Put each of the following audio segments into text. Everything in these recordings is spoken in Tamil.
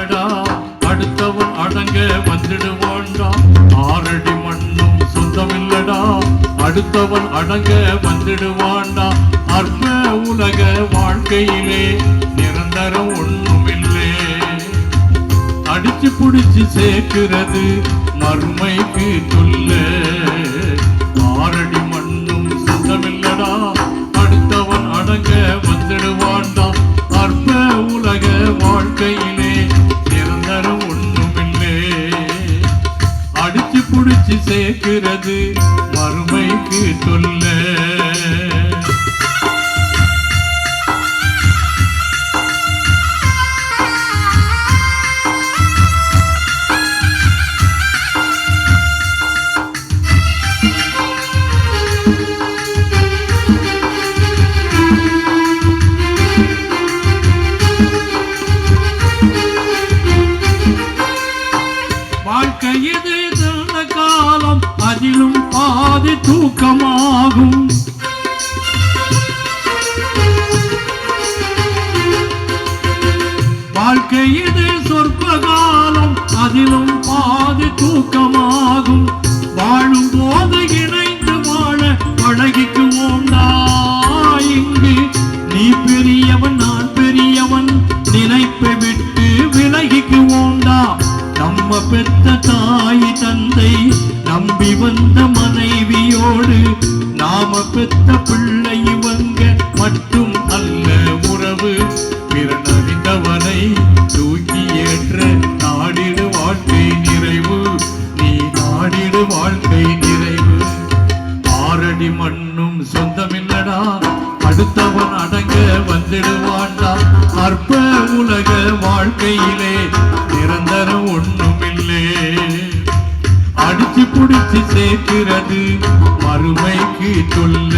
சொந்தமில்லடா, அடுத்தவன் அடங்க வந்துடுவான்டா. 6 அடி மண்ணும் சொந்தமில்லடா, அடுத்தவன் அடங்க வந்துடுவான்டா. அற்ப உலக வாழ்க்கையிலே நிரந்தரம் ஒண்ணுமில்லே. அடிச்சு புடிச்சு சேர்க்கிறது மறுமைக்கு சொல்ல. 6 அடி மண்ணும் சொந்தமில்லடா, அடுத்தவன் அடங்க வந்துடுவான்டா. அற்ப உலக வாழ்க்கையிலே நிரந்தரம் ஒண்ணுமில்லே. அடிச்சு புடிச்சு சேர்க்கிறது மறுமைக்கு சொல்ல. வாழ்க்கையது நல்ல காலம், அதிலும் பாதி தூக்கமாகும். வாழ்க்கையது சொற்ப காலம், அதிலும் பாதி தூக்கமாகும். வாழும் போது இணைந்து வாழ பழகிக்குவோம்டா. இங்கு நீ பெரியவன் நான் பெரியவன் நினைப்பை விட்டு விலகிக்குவோம்டா. நம்ம பெற்ற தாய் தந்தை நம்பி வந்த மனைவியோடு நாம பெற்ற பிள்ளை இவங்க மட்டும் அல்ல உறவு. பிறனறிந்தவனை தூக்கி ஏற்ற நாடிடு வாழ்க்கை நிறைவு. நீ நாடிடு வாழ்க்கை நிறைவு. 6 அடி மண்ணும் சொந்தமில்லடா, அடுத்தவன் அடங்க வந்துடுவான்டா. அற்ப உலக வாழ்க்கையிலே நிரந்தரம் ஒண்ணுமில்லே. அடிச்சு புடிச்சு சேர்க்கிறது மறுமைக்கு சொல்ல.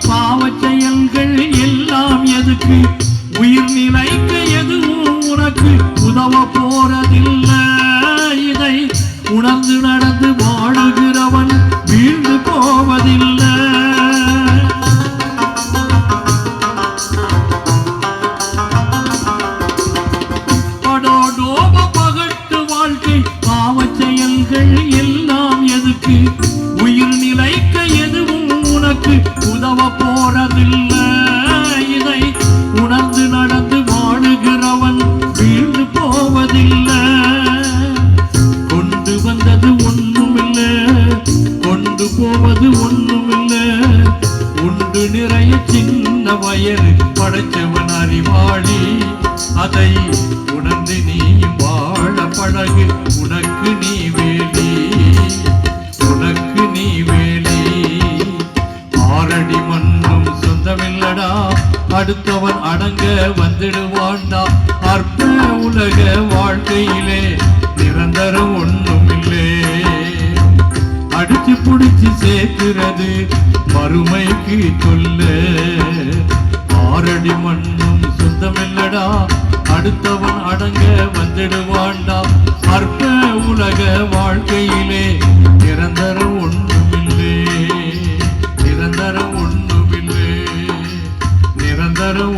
பாவ செயல்கள் எல்லாம் எதுக்கு? உயிர் நிலைக்க எதுவும் உனக்கு உதவ போறதில்லை. இதை உணர்ந்து நடந்து வாழுகிறவன் வீழ்ந்து போவதில்லை. படோடோப பகட்டு வாழ்க்கை பாவ செயல்கள் எல்லாம் எதுக்கு? உயிர் நிலைக்க எதுவும் உனக்கு உதவ போறதில்லை. இதை உணர்ந்து நடந்து வாழுகிறவன் வீழ்ந்து போவதில்லை. கொண்டு வந்தது ஒண்ணுமில்லை, கொண்டு போவது ஒண்ணுமில்லை. உண்டு நிறைய சின்ன வயது படைச்சவன் அறிவாளி. அதை உணர்ந்து நீ வாழ பழகு. உனக்கு நீ வேலி, உனக்கு நீ வேலி. 6 அடி மண்ணும் சொந்தமில்லடா, அடுத்தவன் அடங்க வந்துடுவான்டா. அற்ப உலக வாழ்க்கையிலே நிரந்தரம் ஒண்ணுமில்லே. அடிச்சு புடிச்சு சேர்க்கிறது மறுமைக்கு சொல்ல. 6 அடி மண்ணும் சொந்தமில்லடா, அடுத்தவன் அடங்க வந்துடுவான்டா. அற்ப உலக வாழ்க்கையிலே நிரந்தரம் ஒண்ணுமில்லே. நிரந்தரம் ஒண்ணுமில்லே. நிரந்தரம்